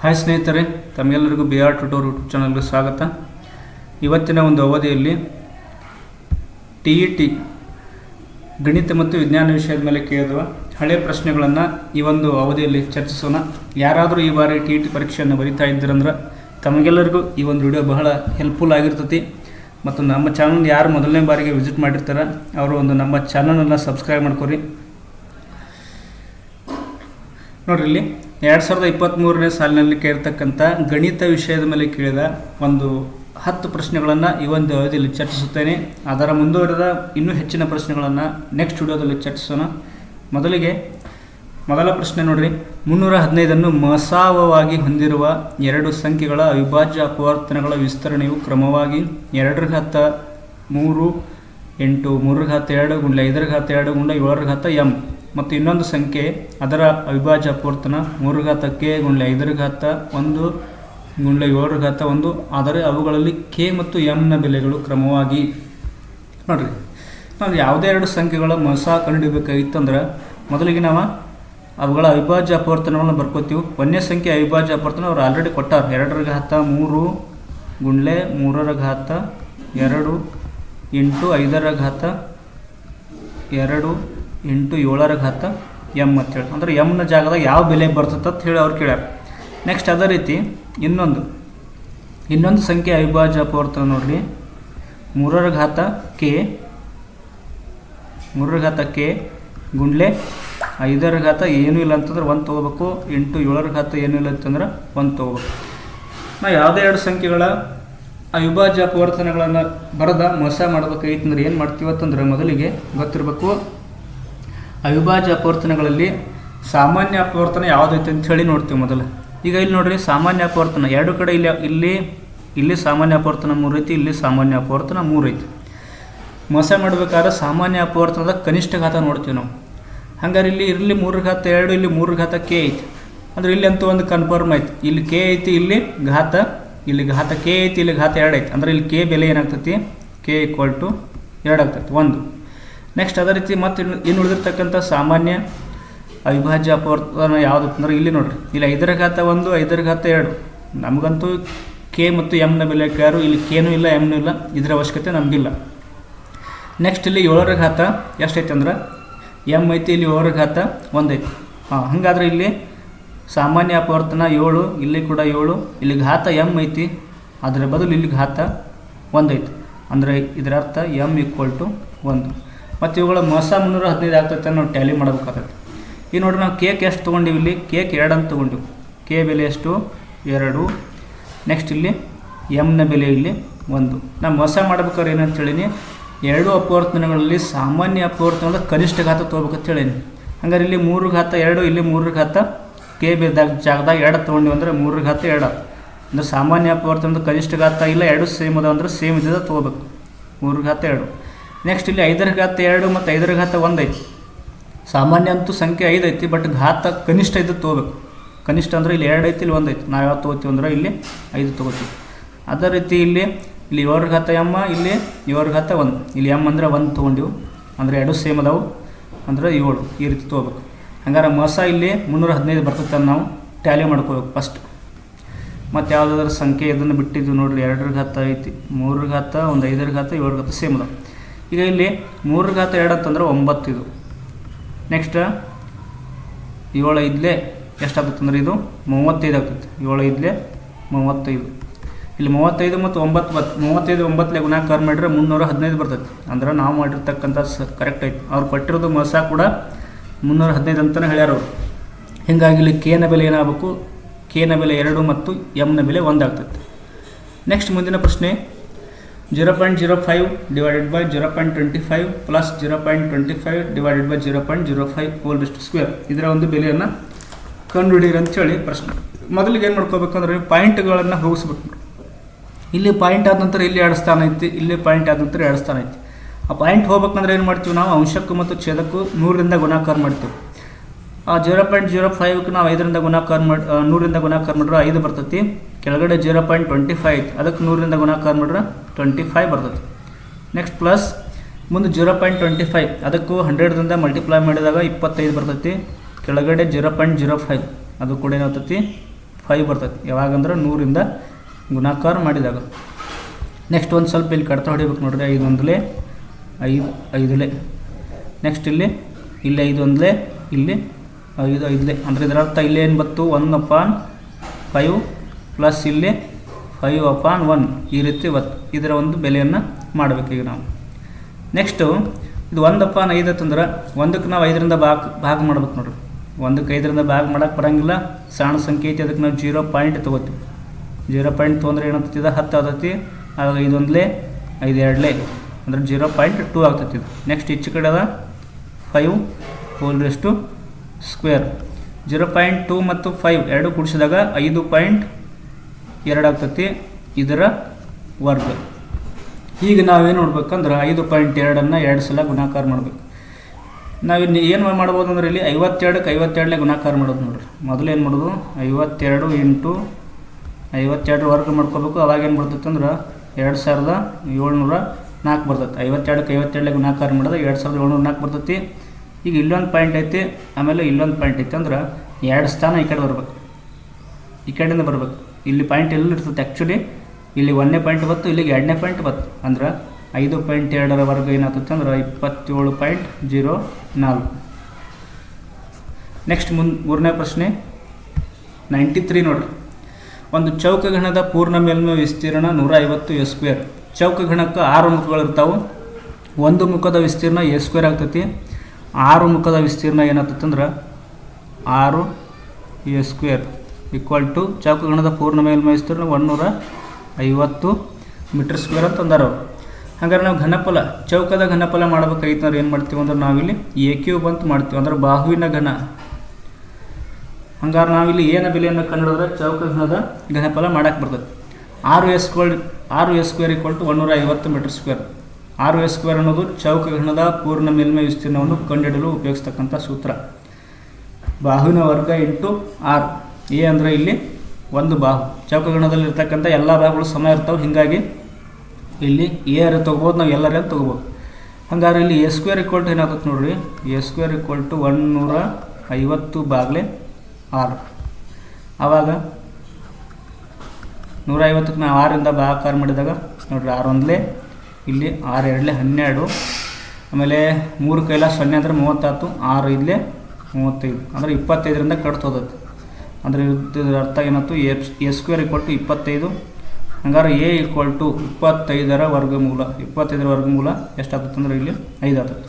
Hi ಸ್ನೇಹಿತರೆ, ತಮಗೆಲ್ಲರಿಗೂ B R ಟ್ಯೂಟೋರ್ YouTube ಚಾನಲ್ಗೆ ಸ್ವಾಗತ. ಇವತ್ತಿನ ಒಂದು ಅವಧಿಯಲ್ಲಿ TET ಗಣಿತ ಮತ್ತು ವಿಜ್ಞಾನ ವಿಷಯದ ಮೇಲೆ ಕೇಳಿರುವ ಹಳೆಯ ಪ್ರಶ್ನೆಗಳನ್ನು ಈ ಒಂದು ಅವಧಿಯಲ್ಲಿ ಚರ್ಚಿಸೋಣ. ಯಾರಾದರೂ ಈ ಬಾರಿ TET ಪರೀಕ್ಷೆಯನ್ನು ಬರೀತಾ ಇದ್ದೀರಂದ್ರೆ ತಮಗೆಲ್ಲರಿಗೂ ಈ ಒಂದು ವಿಡಿಯೋ ಬಹಳ ಹೆಲ್ಪ್ಫುಲ್ ಆಗಿರ್ತೈತಿ. ಮತ್ತು ನಮ್ಮ ಚಾನಲ್ ಯಾರು ಮೊದಲನೇ ಬಾರಿಗೆ ವಿಸಿಟ್ ಮಾಡಿರ್ತಾರೆ ಅವರು ನಮ್ಮ ಚಾನಲನ್ನು ಸಬ್ಸ್ಕ್ರೈಬ್ ಮಾಡ್ಕೊರಿ. ನೋಡ್ರಿ, ಇಲ್ಲಿ 2023ನೇ ಸಾಲಿನಲ್ಲಿ ಕೇಳಿರ್ತಕ್ಕಂಥ ಗಣಿತ ವಿಷಯದ ಮೇಲೆ ಕೇಳಿದ ಒಂದು 10 ಪ್ರಶ್ನೆಗಳನ್ನು ಈ ಒಂದು ಅವಧಿಯಲ್ಲಿ ಚರ್ಚಿಸುತ್ತೇನೆ. ಅದರ ಮುಂದುವರೆದ ಇನ್ನೂ ಹೆಚ್ಚಿನ ಪ್ರಶ್ನೆಗಳನ್ನು ನೆಕ್ಸ್ಟ್ ವಿಡಿಯೋದಲ್ಲಿ ಚರ್ಚಿಸೋಣ. ಮೊದಲ ಪ್ರಶ್ನೆ ನೋಡ್ರಿ, 315 ಮಸಾವವಾಗಿ ಹೊಂದಿರುವ ಎರಡು ಸಂಖ್ಯೆಗಳ ಅವಿಭಾಜ್ಯ ಅಪವರ್ತನಗಳ ವಿಸ್ತರಣೆಯು ಕ್ರಮವಾಗಿ 2 × 3 × 8 3 × 2 × 5 × 7 m ಮತ್ತು ಇನ್ನೊಂದು ಸಂಖ್ಯೆ ಅದರ ಅವಿಭಾಜ್ಯ ಅಪವರ್ತನ 3 × k × 5 × 1 × 7 × 1. ಆದರೆ ಅವುಗಳಲ್ಲಿ k ಮತ್ತು m ನ ಬೆಲೆಗಳು ಕ್ರಮವಾಗಿ. ನೋಡ್ರಿ, ನಾವು ಯಾವುದೇ ಎರಡು ಸಂಖ್ಯೆಗಳ ಮಸ ಕಂಡುಹಿಡಿಯಬೇಕಾಗಿತ್ತಂದ್ರೆ ಮೊದಲಿಗೆ ನಾವು ಅವುಗಳ ಅವಿಭಾಜ್ಯ ಅಪವರ್ತನಗಳನ್ನು ಬರ್ಕೋತೀವಿ. ಒಂದನೇ ಸಂಖ್ಯೆ ಅವಿಭಾಜ್ಯ ಅಪವರ್ತನ ಅವ್ರು ಆಲ್ರೆಡಿ ಕೊಟ್ಟಾರ. 2 × 3 × 3 × 2 × 5 × 2 × 7 m ಅಂತೇಳಿ, ಅಂದರೆ ಎಮ್ನ ಜಾಗದಾಗ ಯಾವ ಬೆಲೆ ಬರ್ತದೆ ಅಂತ ಹೇಳಿ ಅವ್ರು ಕೇಳ್ಯಾರ. ನೆಕ್ಸ್ಟ್ ಅದೇ ರೀತಿ ಇನ್ನೊಂದು ಸಂಖ್ಯೆ ಅವಿಭಾಜ್ಯ ಅಪವರ್ತನ ನೋಡ್ರಿ, 3 × k ಗುಂಡ್ಲೆ 5 × ಏನೂ ಇಲ್ಲ ಅಂತಂದ್ರೆ 1 ತೊಗೋಬೇಕು, × 7 ಏನೂ ಇಲ್ಲ ಅಂತಂದ್ರೆ 1 ತೊಗೋಬೇಕು. ನಾವು ಯಾವುದೇ ಎರಡು ಸಂಖ್ಯೆಗಳ ಅವಿಭಾಜ್ಯ ಅಪವರ್ತನಗಳನ್ನು ಬರೆದ ಮೋಸ ಮಾಡಬೇಕಾಗಿತ್ತಂದ್ರೆ ಏನು ಮಾಡ್ತೀವಿ ಅಂತಂದ್ರೆ ಮೊದಲಿಗೆ ಗೊತ್ತಿರಬೇಕು, ಅವಿಭಾಜ್ಯ ಅಪವರ್ತನಗಳಲ್ಲಿ ಸಾಮಾನ್ಯ ಅಪವರ್ತನ ಯಾವುದೈತೆ ಅಂತ ಹೇಳಿ ನೋಡ್ತೀವಿ ಮೊದಲು. ಈಗ ಇಲ್ಲಿ ನೋಡ್ರಿ, ಸಾಮಾನ್ಯ ಅಪವರ್ತನ ಎರಡು ಕಡೆ ಇಲ್ಲಿ ಸಾಮಾನ್ಯ ಅಪವರ್ತನ 3 ಐತಿ, ಇಲ್ಲಿ ಸಾಮಾನ್ಯ ಅಪವರ್ತನ 3 ಐತಿ. ಮೋಸ ಮಾಡಬೇಕಾದ್ರೆ ಸಾಮಾನ್ಯ ಅಪವರ್ತನದ ಕನಿಷ್ಠ ಘಾತ ನೋಡ್ತೀವಿ ನಾವು. ಹಂಗಾರೆ ಇಲ್ಲಿ 3 × 2 ಇಲ್ಲಿ 3 × k ಐತಿ, ಅಂದರೆ ಇಲ್ಲಿ ಅಂತೂ ಒಂದು ಕನ್ಫರ್ಮ್ ಐತಿ. ಇಲ್ಲಿ k ಐತಿ, ಇಲ್ಲಿ ಘಾತ k ಐತಿ, ಇಲ್ಲಿ ಘಾತ 2 ಐತಿ. ಅಂದರೆ ಇಲ್ಲಿ k ಬೆಲೆ ಏನಾಗ್ತೈತಿ, k = 2 ಆಗ್ತೈತಿ, 1. ನೆಕ್ಸ್ಟ್ ಅದೇ ರೀತಿ ಮತ್ತು ಇನ್ನು ಉಳಿದಿರ್ತಕ್ಕಂಥ ಸಾಮಾನ್ಯ ಅವಿಭಾಜ್ಯ ಅಪವರ್ತನ ಯಾವುದು ಅಂದ್ರೆ ಇಲ್ಲಿ ನೋಡ್ರಿ, ಇಲ್ಲಿ 5 × 1 5 × 2. ನಮಗಂತೂ k ಮತ್ತು m ನ ಬೆಲೆ ಯಾರು, ಇಲ್ಲಿ k ಇಲ್ಲ m ಇಲ್ಲ, ಇದರ ಅವಶ್ಯಕತೆ ನಮಗಿಲ್ಲ. ನೆಕ್ಸ್ಟ್ ಇಲ್ಲಿ 7 ರ ಘಾತ ಎಷ್ಟೈತೆ ಅಂದ್ರೆ m ಐತಿ, ಇಲ್ಲಿ 7 ರ ಘಾತ 1 ಐತಿ. ಹಾಗಾದ್ರೆ ಇಲ್ಲಿ ಸಾಮಾನ್ಯ ಅಪವರ್ತನ 7, ಇಲ್ಲಿ ಕೂಡ 7, ಇಲ್ಲಿ ಘಾತ m ಐತಿ, ಅದರ ಬದಲು ಇಲ್ಲಿ ಘಾತ 1 ಐತಿ. ಅಂದರೆ ಇದರ ಅರ್ಥ m = 1. ಮತ್ತು ಇವುಗಳ ಮೋಸ 315 ಆಗ್ತೈತೆ ನಾವು ಟ್ಯಾಲಿ ಮಾಡಬೇಕಾಗತ್ತೆ. ಈಗ ನೋಡ್ರಿ, ನಾವು ಕೇಕ್ ಎಷ್ಟು ತೊಗೊಂಡಿವಿ, ಇಲ್ಲಿ ಕೇಕ್ 2 ಅಂತ ತೊಗೊಂಡಿವಿ. ಕೆ ಬೆಲೆ ಎಷ್ಟು, 2. ನೆಕ್ಸ್ಟ್ ಇಲ್ಲಿ m ನ ಬೆಲೆ ಇಲ್ಲಿ 1. ನಾವು ಮೋಸ ಮಾಡ್ಬೇಕಾದ್ರೆ ಏನಂತ ಹೇಳೀನಿ, ಎರಡು ಅಪವರ್ತನಗಳಲ್ಲಿ ಸಾಮಾನ್ಯ ಅಪವರ್ತನದ ಕನಿಷ್ಠ ಘಾತ ತೊಗೋಬೇಕಂತ ಹೇಳೀನಿ. ಹಂಗಾರೆ ಇಲ್ಲಿ 3 × 2 ಇಲ್ಲಿ 3 ಘಾತ ಕೆ ಬೆದಾಗ ಜಾಗದಾಗ 2 ತೊಗೊಂಡಿವಿ ಅಂದರೆ 3 ಘಾತ 2. ಅಂದರೆ ಸಾಮಾನ್ಯ ಅಪವರ್ತನದ ಕನಿಷ್ಠ ಘಾತ ಇಲ್ಲ, ಎರಡು ಸೇಮ್ ಅದ ಅಂದ್ರೆ ಸೇಮ್ ಇದ್ದ ತೊಗೋಬೇಕು, 3 ಘಾತ 2. ನೆಕ್ಸ್ಟ್ ಇಲ್ಲಿ 5 ರ ಘಾತ 2 ಮತ್ತು 5 ರ ಘಾತ 1 ಐತಿ. ಸಾಮಾನ್ಯ ಅಂತೂ ಸಂಖ್ಯೆ 5 ಐತಿ, ಬಟ್ ಘಾತ ಕನಿಷ್ಠ ಇದ್ದು ತೊಗೋಬೇಕು. ಕನಿಷ್ಠ ಅಂದರೆ ಇಲ್ಲಿ 2 ಐತಿ, ಇಲ್ಲಿ 1 ಐತಿ. ನಾವು ಯಾವ್ದು ತೊಗೋತೀವಿ ಅಂದ್ರೆ ಇಲ್ಲಿ 5 ತೊಗೋತೀವಿ. ಅದೇ ರೀತಿ ಇಲ್ಲಿ 7 ರ ಘಾತ m, ಇಲ್ಲಿ 7 ರ ಘಾತ 1, ಇಲ್ಲಿ m ಅಂದರೆ 1 ತೊಗೊಂಡಿವು, ಅಂದರೆ 2 ಸೇಮ್ ಅದಾವು, ಅಂದರೆ 7. ಈ ರೀತಿ ತೊಗೋಬೇಕು. ಹಂಗಾರೆ ಮೋಸ ಇಲ್ಲಿ 315 ಬರ್ತೈತೆ, ನಾವು ಟ್ಯಾಲಿ ಮಾಡ್ಕೋಬೇಕು ಫಸ್ಟ್. ಮತ್ತು ಯಾವುದಾದ್ರೂ ಸಂಖ್ಯೆ ಇದನ್ನು ಬಿಟ್ಟಿದ್ದು ನೋಡಿರಿ, 2 ರ ಘಾತ ಐತಿ, 3 ರ ಘಾತ 1, 5 ರ ಘಾತ 7 ರ ಘಾತ ಸೇಮ್ ಅದಾವೆ. ಈಗ ಇಲ್ಲಿ 3 ರ ಘಾತ 2 ಅಂತಂದ್ರೆ 9 ಇದು. ನೆಕ್ಸ್ಟ್ 7 5 ಎಷ್ಟಾಗ್ತದೆ ಅಂದರೆ ಇದು 35 ಆಗ್ತೈತೆ. 7 5 35. ಇಲ್ಲಿ 35 ಮತ್ತು 35 9 ಗುಣಾಕಾರ ಮಾಡಿದ್ರೆ 315 ಬರ್ತೈತೆ. ಅಂದ್ರೆ ನಾವು ಮಾಡಿರ್ತಕ್ಕಂಥ ಕರೆಕ್ಟ್ ಐತಿ. ಅವ್ರು ಕೊಟ್ಟಿರೋದು ಮೋಸ ಕೂಡ 315 ಅಂತಲೇ ಹೇಳ್ಯಾರ ಅವರು. ಹೀಗಾಗಿ ಇಲ್ಲಿ ಕೆ ನ ಬೆಲೆ ಏನಾಗಬೇಕು, ಕೆ ನ ಬೆಲೆ 2 ಮತ್ತು m ನ ಬೆಲೆ 1 ಆಗ್ತೈತೆ. ನೆಕ್ಸ್ಟ್ ಮುಂದಿನ ಪ್ರಶ್ನೆ, 0.05 / 0.25 + 0.25 / 0.05 2. ಇದರ ಒಂದು ಬೆಲೆಯನ್ನು ಕಂಡುಹಿಡಿಯಿರಿ ಅಂತೇಳಿ ಪ್ರಶ್ನೆ. ಮೊದಲಿಗೆ ಏನು ಮಾಡ್ಕೋಬೇಕಂದ್ರೆ ಪಾಯಿಂಟ್ಗಳನ್ನು ಹೋಗಿಸ್ಬೇಕು. ಇಲ್ಲಿ ಪಾಯಿಂಟ್ ಆದ ನಂತರ ಇಲ್ಲಿ 2 ಸ್ಥಾನ ಐತಿ, ಇಲ್ಲಿ ಪಾಯಿಂಟ್ ಆದ ನಂತರ 2 ಸ್ಥಾನ ಐತಿ. ಆ ಪಾಯಿಂಟ್ ಹೋಗ್ಬೇಕಂದ್ರೆ ಏನು ಮಾಡ್ತೀವಿ ನಾವು, ಅಂಶಕ್ಕೂ ಮತ್ತು ಛೇದಕ್ಕೂ 100ರಿಂದ ಗುಣಾಕಾರ ಮಾಡ್ತೀವಿ. ಆ 0.05ಕ್ಕೆ ನಾವು 5ರಿಂದ ಗುಣಾಕಾರ 100ರಿಂದ ಗುಣಾಕಾರ ಮಾಡಿದ್ರೆ 5 ಬರ್ತೈತಿ. ಕೆಳಗಡೆ 0.25 ಐತಿ, ಅದಕ್ಕೆ 100ರಿಂದ ಗುಣಾಕಾರ ಮಾಡಿದ್ರೆ 25 ಬರ್ತೈತಿ. ನೆಕ್ಸ್ಟ್ ಪ್ಲಸ್ ಮುಂದೆ 0.25 ಅದಕ್ಕೂ 100ರಿಂದ ಮಲ್ಟಿಪ್ಲೈ ಮಾಡಿದಾಗ 25 ಬರ್ತೈತಿ. ಕೆಳಗಡೆ 0.05 ಅದು ಕೂಡ ಏನಾಗ್ತೈತಿ 5 ಬರ್ತೈತಿ. ಯಾವಾಗಂದ್ರೆ 100ರಿಂದ ಗುಣಾಕಾರ ಮಾಡಿದಾಗ. ನೆಕ್ಸ್ಟ್ ಒಂದು ಸ್ವಲ್ಪ ಇಲ್ಲಿ ಕಡ್ತ ಹೊಡಿಬೇಕು ನೋಡ್ರಿ. 5 ಒಂದಲೇ 5 5ಲೇ. ನೆಕ್ಸ್ಟ್ ಇಲ್ಲಿ 5 ಒಂದಲೇ, ಇಲ್ಲಿ 5 5ಲೇ. ಅಂದರೆ ಇದರರ್ಥ ಇಲ್ಲಿ ಏನು ಬಂತು 1/5 ಪ್ಲಸ್ ಇಲ್ಲಿ 5/1 ಈ ರೀತಿ ಇದರ ಒಂದು ಬೆಲೆಯನ್ನು ಮಾಡಬೇಕು ಈಗ ನಾವು. ನೆಕ್ಸ್ಟು ಇದು 1/5 ಅಂತಂದ್ರೆ 1ಕ್ಕೆ ನಾವು 5ರಿಂದ ಭಾಗ ಮಾಡ್ಬೇಕು ನೋಡ್ರಿ. 1ಕ್ಕೆ 5ರಿಂದ ಭಾಗ ಮಾಡೋಕ್ಕೆ ಬರೋಂಗಿಲ್ಲ, ಸಣ್ಣ ಸಂಖ್ಯೆ ಐತಿ, ಅದಕ್ಕೆ ನಾವು 0 ಪಾಯಿಂಟ್ ತೊಗೋತೀವಿ. 0 ಪಾಯಿಂಟ್ ತೊಗೊಂಡ್ರೆ ಏನಾಗ್ತೈತಿ, 10 ಆಗ್ತೈತಿ. ಆವಾಗ 5 ಒಂದಲೇ 5 ಎರಡಲೇ ಅಂದ್ರೆ 0.2 ಆಗ್ತೈತಿ. ನೆಕ್ಸ್ಟ್ ಈಚೆ ಕಡೆ ಅದ 5 ಹೋಲ್ ರೆಸ್ಟು ಸ್ಕ್ವೇರ್. 0.2 ಮತ್ತು 5 ಎರಡು ಕೂಡಿಸಿದಾಗ 5.2 ಆಗ್ತೈತಿ ಇದರ ವರ್ಗ. ಈಗ ನಾವೇನು ನೋಡ್ಬೇಕಂದ್ರೆ 5.2 2 ಸಲ ಗುಣಾಕಾರ ಮಾಡ್ಬೇಕು. ನಾವಿನ್ನು ಏನು ಮಾಡ್ಬೋದು ಅಂದ್ರೆ ಇಲ್ಲಿ 52ಕ್ಕೆ 52ಲೇ ಗುಣಾಕಾರ ಮಾಡೋದು ನೋಡ್ರಿ. ಮೊದಲು ಏನು ಮಾಡೋದು 52 ಇಂಟು 52 ವರ್ಗ ಮಾಡ್ಕೋಬೇಕು. ಅವಾಗ ಏನು ಬರ್ತೈತೆ ಅಂದ್ರೆ 2704 ಬರ್ತೈತಿ. 52ಕ್ಕೆ 52ಲೇ ಗುಣಾಕಾರ ಮಾಡೋದು 2704 ಬರ್ತೈತಿ. ಈಗ ಇಲ್ಲೊಂದು ಪಾಯಿಂಟ್ ಐತಿ, ಆಮೇಲೆ ಇಲ್ಲೊಂದು ಪಾಯಿಂಟ್ ಐತಿ, ಅಂದ್ರೆ 2 ಸ್ಥಾನ ಈ ಕಡೆ ಬರ್ಬೇಕು, ಈ ಕಡೆಯಿಂದ ಬರ್ಬೇಕು. ಇಲ್ಲಿ ಪಾಯಿಂಟ್ ಎಲ್ಲಿ ಇರ್ತೈತೆ ಆ್ಯಕ್ಚುಲಿ, ಇಲ್ಲಿ 1ನೇ ಪಾಯಿಂಟ್ ಬತ್ತು, ಇಲ್ಲಿಗೆ 2ನೇ ಪಾಯಿಂಟ್ ಬತ್ತು. ಅಂದ್ರೆ 5.2 ವರ್ಗ ಏನಾಗ್ತೈತೆ ಅಂದ್ರೆ 27.04. ನೆಕ್ಸ್ಟ್ ಮೂರನೇ ಪ್ರಶ್ನೆ 93 ನೋಡ್ರಿ. ಒಂದು ಚೌಕಗಣದ ಪೂರ್ಣ ಮೇಲ್ಮೈ ವಿಸ್ತೀರ್ಣ 150 a². ಚೌಕಗಣಕ್ಕೆ 6 ಮುಖಗಳಿರ್ತಾವೆ. ಒಂದು ಮುಖದ ವಿಸ್ತೀರ್ಣ a² ಆಗ್ತೈತಿ. 6 ಮುಖದ ವಿಸ್ತೀರ್ಣ ಏನಾಗ್ತೈತೆ ಅಂದ್ರೆ 6 a² ಈಕ್ವಲ್ ಟು ಚೌಕಗಣದ ಪೂರ್ಣ ಮೇಲ್ಮೈ ವಿಸ್ತೀರ್ಣ 150 m² ಅಂತ ಅಂದಾರ ಅವರು. ಹಾಗಾದ್ರೆ ನಾವು ಘನಫಲ ಚೌಕದ ಘನಫಲ ಮಾಡ್ಬೇಕಾಗಿತ್ತು ಏನು ಮಾಡ್ತೀವಿ ಅಂದ್ರೆ ನಾವಿಲ್ಲಿ a³ ಅಂತ ಮಾಡ್ತೀವಿ, ಅಂದ್ರೆ ಬಾಹುವಿನ ಘನ. ಹಂಗಾರೆ ನಾವಿಲ್ಲಿ ಏನು ಬೆಲೆಯನ್ನು ಕಂಡುಹಿಡಿದ್ರೆ ಚೌಕಘನದ ಘನಫಲ ಮಾಡಕ್ಕೆ ಬರ್ತದೆ. 6a² equal to 150 m². 6a² ಅನ್ನೋದು ಚೌಕಘನದ ಪೂರ್ಣ ಮೇಲ್ಮೈ ವಿಸ್ತೀರ್ಣವನ್ನು ಕಂಡುಹಿಡಲು ಉಪಯೋಗಿಸ್ತಕ್ಕಂಥ ಸೂತ್ರ. ಬಾಹುವಿನ ವರ್ಗ ಇಂಟು 6. ಎ ಅಂದರೆ ಇಲ್ಲಿ ಒಂದು ಬಾಹು. ಚೌಕಗಣದಲ್ಲಿ ಇರ್ತಕ್ಕಂಥ ಎಲ್ಲ ಬಾಹುಗಳು ಸಮ ಇರ್ತಾವೆ, ಹೀಗಾಗಿ ಇಲ್ಲಿ ಎ ತೊಗೋಬೋದು, ನಾವು ಎಲ್ಲರೇ ತೊಗೋಬೋದು. ಹಂಗಾದ್ರೆ ಇಲ್ಲಿ a² ಈಕ್ವಲ್ ಟು ಏನಾಗುತ್ತೆ ನೋಡ್ರಿ, a² ಈಕ್ವಲ್ ಟು 150/6. ಆವಾಗ 150ಕ್ಕೆ ನಾವು 6ರಿಂದ ಭಾಗಾಕಾರ ಮಾಡಿದಾಗ ನೋಡ್ರಿ 6 ಒಂದಲೇ, ಇಲ್ಲಿ 6 ಎರಡಲೇ 12, ಆಮೇಲೆ 3 ಕೈಲ 0 ಅಂದರೆ 30 6 5ಲೇ 35 ಅಂದರೆ 25ರಿಂದ ಕಟ್ತೋದೈತಿ. ಅಂದರೆ ಇದರ ಅರ್ಥ ಏನಾಯ್ತು a² ಈಕ್ವಲ್ ಟು 25. ಹಂಗಾರೆ ಎ ಈಕ್ವಲ್ ಟು 25ರ ವರ್ಗಮೂಲ. 25ರ ವರ್ಗಮೂಲ ಎಷ್ಟಾಗ್ತದೆ ಅಂದ್ರೆ ಇಲ್ಲಿ 5 ಆಗ್ತದೆ.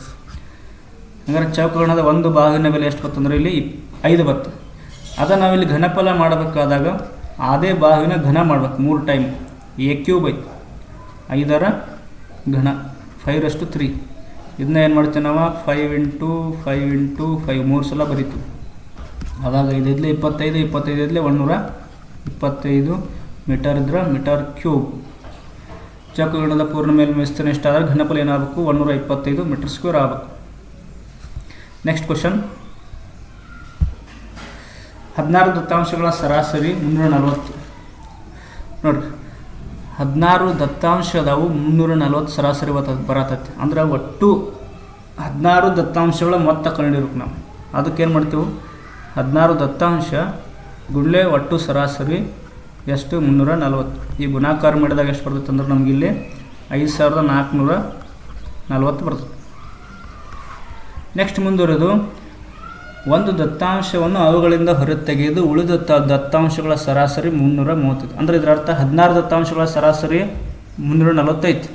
ಹಂಗಾರೆ ಚೌಕಗಣದ ಒಂದು ಬಾಹುವಿನ ಬೆಲೆ ಎಷ್ಟು ಬರ್ತಂದ್ರೆ ಇಲ್ಲಿ 5 ಬರ್ತದೆ. ಅದನ್ನು ನಾವಿಲ್ಲಿ ಘನಫಲ ಮಾಡಬೇಕಾದಾಗ ಅದೇ ಬಾಹುವಿನ ಘನ ಮಾಡ್ಬೇಕು 3 ಟೈಮ್. a³ ಐತಿ, 5ರ ಘನ 5/3. ಇದನ್ನ ಏನು ಮಾಡ್ತೀವಿ ನಾವು 5 ಇಂಟು 5 ಇಂಟು 5 3 ಸಲ ಬರೀತೀವಿ. ಆವಾಗ 5 5 25, 25 125 ಮೀಟರ್ ಇದ್ರೆ m³. ಚೌಕಗಣದ ಪೂರ್ಣ ಮೇಲ್ಮೈ ವಿಸ್ತೀರ್ಣ ಎಷ್ಟಾದ್ರೆ ಘನಫಲ ಏನಾಗಬೇಕು 125 m² ಆಗಬೇಕು. ನೆಕ್ಸ್ಟ್ ಕ್ವಶನ್ 16 ದತ್ತಾಂಶಗಳ ಸರಾಸರಿ 340. ನೋಡ್ರಿ 16 ದತ್ತಾಂಶ ಅದಾವು, 340 ಸರಾಸರಿ ಬರತೈತಿ. ಅಂದ್ರೆ ಒಟ್ಟು 16 ದತ್ತಾಂಶಗಳ ಮೊತ್ತ ಕಂಡಿರ್ಬೇಕು ನಾವು. ಅದಕ್ಕೇನು ಮಾಡ್ತೀವಿ 16 ದತ್ತಾಂಶ ಗುಳ್ಳೆ ಒಟ್ಟು ಸರಾಸರಿ ಎಷ್ಟು 340. ಈ ಗುಣಾಕಾರ ಮಾಡಿದಾಗ ಎಷ್ಟು ಬರ್ತೈತೆ ಅಂದ್ರೆ ನಮಗಿಲ್ಲಿ 5440 ಬರ್ತದೆ. ನೆಕ್ಸ್ಟ್ ಮುಂದುವರೆದು ಒಂದು ದತ್ತಾಂಶವನ್ನು ಅವುಗಳಿಂದ ಹೊರತೆಗೆದು ಉಳಿದ ದತ್ತಾಂಶಗಳ ಸರಾಸರಿ 330. ಅಂದರೆ ಇದರ ಅರ್ಥ 16 ದತ್ತಾಂಶಗಳ ಸರಾಸರಿ 345.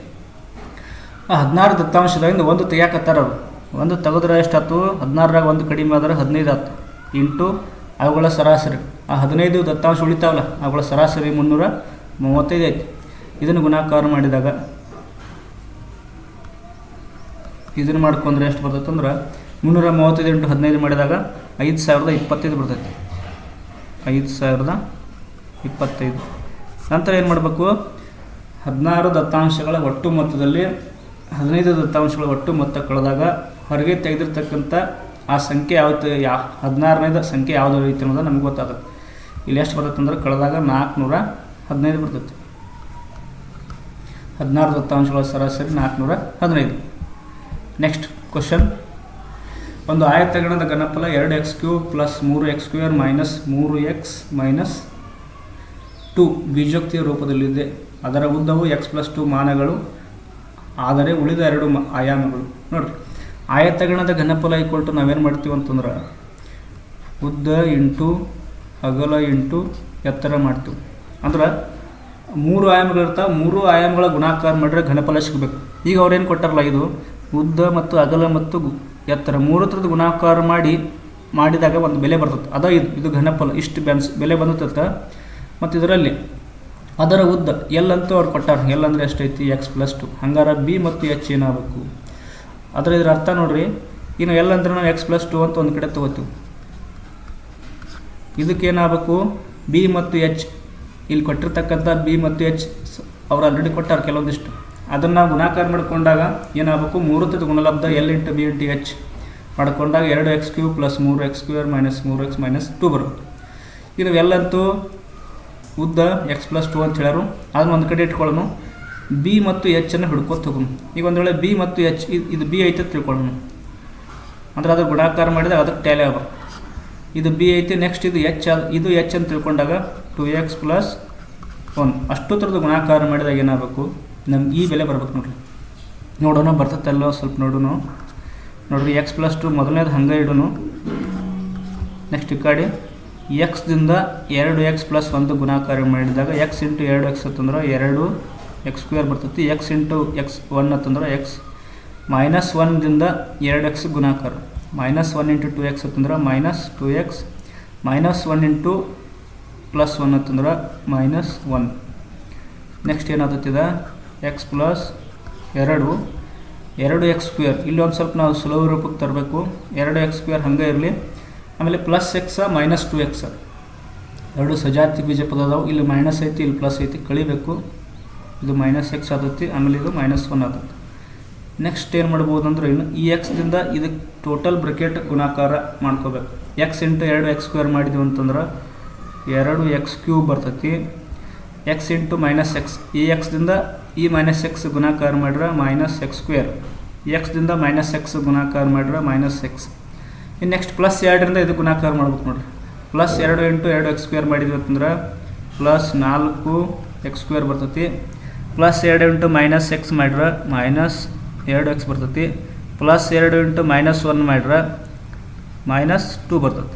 ಆ 16 ದತ್ತಾಂಶದಿಂದ ಒಂದು ತೆಗಿಯಾಕತ್ತಾರ ಅವರು. ಒಂದು ತೆಗೆದ್ರೆ ಎಷ್ಟಾಯ್ತು 16ರಾಗ ಒಂದು ಕಡಿಮೆ ಆದರೆ 15 ಆಯ್ತು ಇಂಟು ಅವುಗಳ ಸರಾಸರಿ. ಆ 15 ದತ್ತಾಂಶ ಉಳಿತಾವಲ್ಲ ಅವುಗಳ ಸರಾಸರಿ 335 ಐತಿ. ಇದನ್ನು ಗುಣಾಕಾರ ಮಾಡಿದಾಗ ಇದನ್ನು ಮಾಡ್ಕೊಂಡ್ರೆ ಎಷ್ಟು ಬರ್ತೈತೆ ಅಂದ್ರೆ 335 ಇಂಟು 15 ಮಾಡಿದಾಗ 5025 ಬರ್ತೈತಿ. 5025. ನಂತರ ಏನು ಮಾಡಬೇಕು 16 ದತ್ತಾಂಶಗಳ ಒಟ್ಟು ಮೊತ್ತದಲ್ಲಿ 15 ದತ್ತಾಂಶಗಳ ಒಟ್ಟು ಮೊತ್ತ ಕಳೆದಾಗ ಹೊರಗೆ ತೆಗೆದಿರ್ತಕ್ಕಂಥ ಆ ಸಂಖ್ಯೆ ಯಾವತ್ತು 16ನೇದು ಸಂಖ್ಯೆ ಯಾವುದು ಐತಿ ಅನ್ನೋದು ನಮ್ಗೆ ಗೊತ್ತಾಗುತ್ತೆ. ಇಲ್ಲಿ ಎಷ್ಟು ಬರ್ತೈತೆ ಅಂದ್ರೆ ಕಳೆದಾಗ 415 ಬರ್ತೈತಿ. 16 ದತ್ತಾಂಶಗಳ ಸರಾಸರಿ 415. ನೆಕ್ಸ್ಟ್ ಕ್ವಶನ್ ಒಂದು ಆಯತಗಣದ ಘನಫಲ 2x³ + 3x² - 3x - 2 ಬೀಜೋಕ್ತಿಯ ರೂಪದಲ್ಲಿದೆ. ಅದರ ಉದ್ದವು x+2 ಮಾನಗಳು, ಆದರೆ ಉಳಿದ 2 ಆಯಾಮಗಳು. ನೋಡಿರಿ, ಆಯತಗಣದ ಘನಫಲ ಈಕ್ವಲ್ ಟು ನಾವೇನು ಮಾಡ್ತೀವಿ ಅಂತಂದ್ರೆ ಉದ್ದ ಇಂಟು ಅಗಲ ಇಂಟು ಎತ್ತರ ಮಾಡ್ತೀವಿ. ಅಂದ್ರೆ 3 ಆಯಾಮಗಳಿರ್ತಾವೆ, 3 ಆಯಾಮಗಳ ಗುಣಾಕಾರ ಮಾಡಿದ್ರೆ ಘನಫಲ ಸಿಗಬೇಕು. ಈಗ ಅವ್ರೇನು ಕೊಟ್ಟಾರಲ್ಲ, ಇದು ಉದ್ದ ಮತ್ತು ಅಗಲ ಮತ್ತು ಎತ್ತರ 3 ಥರದ ಗುಣಾಕಾರ ಮಾಡಿದಾಗ ಒಂದು ಬೆಲೆ ಬರ್ತದೆ. ಅದ ಇದು ಘನಫಲ, ಇಷ್ಟು ಬೆಲೆ ಬಂದತ್ತ. ಮತ್ತು ಇದರಲ್ಲಿ ಅದರ ಉದ್ದ ಎಲ್ ಅಂತೂ ಅವ್ರು ಕೊಟ್ಟಾರ. ಎಲ್ ಅಂದರೆ ಎಷ್ಟೈತಿ? x+2. ಹಂಗಾರೆ ಬಿ ಮತ್ತು ಎಚ್ ಏನಾಗಬೇಕು? ಅದರ ಇದ್ರ ಅರ್ಥ ನೋಡ್ರಿ, ಇನ್ನು ಎಲ್ ಅಂದ್ರೆ ನಾವು x+2 ಅಂತ ಒಂದು ಕಡೆ ತೊಗೋತೀವಿ. ಇದಕ್ಕೇನಾಗಬೇಕು? ಬಿ ಮತ್ತು ಎಚ್, ಇಲ್ಲಿ ಕೊಟ್ಟಿರ್ತಕ್ಕಂಥ ಬಿ ಮತ್ತು ಎಚ್ ಅವ್ರು ಆಲ್ರೆಡಿ ಕೊಟ್ಟಾರ ಕೆಲವೊಂದಿಷ್ಟು. ಅದನ್ನು ನಾವು ಗುಣಾಕಾರ ಮಾಡಿಕೊಂಡಾಗ ಏನಾಗಬೇಕು? 3 ಥರದ ಗುಣಲಬ್ಧ L into B into H ಮಾಡಿಕೊಂಡಾಗ 2x³ + 3x² - 3x - 2 ಬರುತ್ತೆ. ಇದು ಎಲ್ಲಂತೂ ಉದ್ದ x+2 ಅಂತ ಹೇಳ್ಯಾರು. ಅದನ್ನ ಒಂದು ಕಡೆ ಇಟ್ಕೊಳ್ಳೋಣ. ಬಿ ಮತ್ತು ಎಚ್ಚನ್ನು ಹಿಡ್ಕೊತ ಹೋಗೋಣ. ಈಗ ಒಂದು ವೇಳೆ ಬಿ ಮತ್ತು ಎಚ್, ಇದು ಬಿ ಐತೆ ತಿಳ್ಕೊಳ್ಳೋಣ. ಅಂದ್ರೆ ಅದು ಗುಣಾಕಾರ ಮಾಡಿದಾಗ ಅದಕ್ಕೆ ಟ್ಯಾಲಿ ಆಗಬೇಕು. ಇದು ಬಿ ಐತಿ, ನೆಕ್ಸ್ಟ್ ಇದು ಎಚ್ ಅಂತ ತಿಳ್ಕೊಂಡಾಗ 2x + 1 ಅಷ್ಟು ಥರದ ಗುಣಾಕಾರ ಮಾಡಿದಾಗ ಏನಾಗಬೇಕು? ನಮ್ಗೆ ಈ ಬೆಲೆ ಬರ್ಬೇಕು. ನೋಡೋಣ ಬರ್ತೈತಲ್ಲೋ ಸ್ವಲ್ಪ ನೋಡೋಣ. ನೋಡ್ರಿ, x+2 ಮೊದಲನೇದು ಹಂಗೆ ಇಡೋಣ. ನೆಕ್ಸ್ಟ್ ಈ ಕಡೆ ಎಕ್ಸ್ದಿಂದ 2x + 1 ಗುಣಾಕಾರ ಮಾಡಿದಾಗ x × 2x ಅಂತಂದ್ರೆ 2x² ಬರ್ತೈತಿ. x × x1 ಅಂತಂದ್ರೆ x -1 ದಿಂದ 2x ಗುಣಾಕಾರ. -1 × 2x ಅಂತಂದ್ರೆ -2x, -1 × +1 ಅಂತಂದ್ರೆ -1. ನೆಕ್ಸ್ಟ್ ಏನಾಗ್ತೈತಿದೆ? x + 2x². ಇಲ್ಲಿ ಒಂದು ಸ್ವಲ್ಪ ನಾವು ಸುಲಭ ರೂಪಕ್ಕೆ ತರಬೇಕು. 2x² ಹಂಗೆ ಇರಲಿ. ಆಮೇಲೆ +x -2x, ಎರಡು ಸಜಾತಿ ಬೀಜ ಪದ ಅದಾವೆ. ಇಲ್ಲಿ ಮೈನಸ್ ಐತಿ, ಇಲ್ಲಿ ಪ್ಲಸ್ ಐತಿ, ಕಳಿಬೇಕು. ಇದು -x ಆಗ್ತೈತಿ, ಆಮೇಲೆ ಇದು -1 ಆಗ್ತೈತಿ. ನೆಕ್ಸ್ಟ್ ಏನು ಮಾಡ್ಬೋದು ಅಂದ್ರೆ, ಇನ್ನು ಈ ಎಕ್ಸ್ದಿಂದ ಇದಕ್ಕೆ ಟೋಟಲ್ ಬ್ರಕೆಟ್ ಗುಣಾಕಾರ ಮಾಡ್ಕೋಬೇಕು. x × 2x² ಮಾಡಿದ್ವಿ ಅಂತಂದ್ರೆ 2x³ ಬರ್ತೈತಿ. x × -x, ಈ ಎಕ್ಸ್ದಿಂದ ಈ -x ಗುಣಾಕಾರ ಮಾಡಿದ್ರೆ -x². ಈ ಎಕ್ಸ್ದಿಂದ -x ಗುಣಾಕಾರ ಮಾಡಿದ್ರೆ -x. ಇನ್ನು ನೆಕ್ಸ್ಟ್ +2ರಿಂದ ಇದು ಗುಣಾಕಾರ ಮಾಡ್ಬೇಕು ನೋಡಿರಿ. +2 × 2x² ಮಾಡಿದ್ವಿ ಅಂತಂದ್ರೆ +4x² ಬರ್ತೈತಿ. +2 × -x ಮಾಡಿದ್ರೆ -2x ಬರ್ತೈತಿ. +2 × -1 ಮಾಡಿದ್ರೆ -2 ಬರ್ತೈತಿ.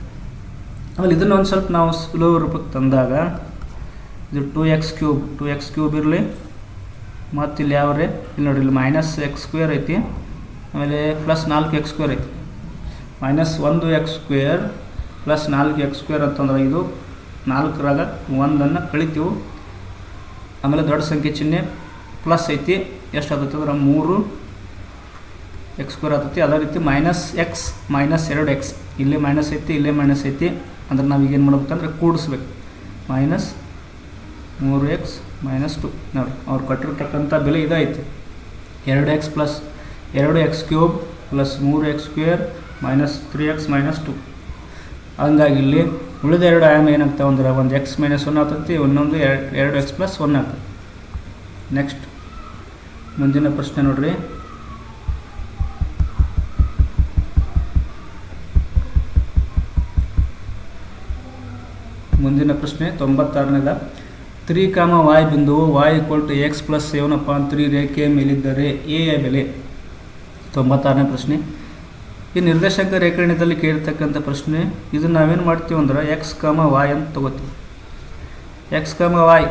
ಆಮೇಲೆ ಇದನ್ನು ಒಂದು ಸ್ವಲ್ಪ ನಾವು ಸುಲಭ ರೂಪಕ್ಕೆ ತಂದಾಗ ಇದು 2x³ ಇರಲಿ. ಮತ್ತು ಇಲ್ಲಿ ಯಾವ್ರೆ ಇಲ್ಲಿ ನೋಡಿರಿ, ಇಲ್ಲಿ -x² ಐತಿ, ಆಮೇಲೆ +4x² ಐತಿ. -1x² + 4x² ಅಂತಂದ್ರೆ ಇದು 4ರಾಗ 1ಅನ್ನು ಕಳಿತೀವಿ. ಆಮೇಲೆ ದೊಡ್ಡ ಸಂಖ್ಯೆ ಚಿಹ್ನೆ ಪ್ಲಸ್ ಐತಿ. ಎಷ್ಟು ಆಗ್ತೈತಿ ಅಂದ್ರೆ 3x² ಆಗ್ತೈತಿ. ಅದೇ ರೀತಿ -x -2x, ಇಲ್ಲೇ ಮೈನಸ್ ಐತಿ, ಇಲ್ಲೇ ಮೈನಸ್ ಐತಿ. ಅಂದ್ರೆ ನಾವು ಈಗೇನು ಮಾಡ್ಬೇಕಂದ್ರೆ ಕೂಡಿಸ್ಬೇಕು. -3x - 2 ನೋಡಿ, ಅವ್ರು ಕೊಟ್ಟಿರ್ತಕ್ಕಂಥ ಬೆಲೆ ಇದೈತಿ. 2x + 2x³ + 3x² - 3x - 2. ಹಂಗಾಗಿ ಇಲ್ಲಿ ಉಳಿದ 2 ಆಯಾಮ ಏನಾಗ್ತಾವೆ ಅಂದ್ರೆ, ಒಂದು x - 1 ಆಗ್ತೈತಿ, ಇನ್ನೊಂದು 2x + 1 ಆಗ್ತೈತಿ. ನೆಕ್ಸ್ಟ್ ಮುಂದಿನ ಪ್ರಶ್ನೆ ನೋಡ್ರಿ. ಮುಂದಿನ ಪ್ರಶ್ನೆ 96ನೇದ. 3, y ಬಿಂದುವು y = x + 7/3 ರೇಖೆಯ ಮೇಲಿದ್ದರೆ a ಯ ಬೆಲೆ. 96ನೇ ಪ್ರಶ್ನೆ. ಈ ನಿರ್ದೇಶಕ ರೇಖಾಗಣಿತದಲ್ಲಿ ಕೇಳಿರ್ತಕ್ಕಂಥ ಪ್ರಶ್ನೆ. ಇದನ್ನು ನಾವೇನು ಮಾಡ್ತೀವಿ ಅಂದ್ರೆ x, y ಅಂತ ತಗೋತೀವಿ. x, y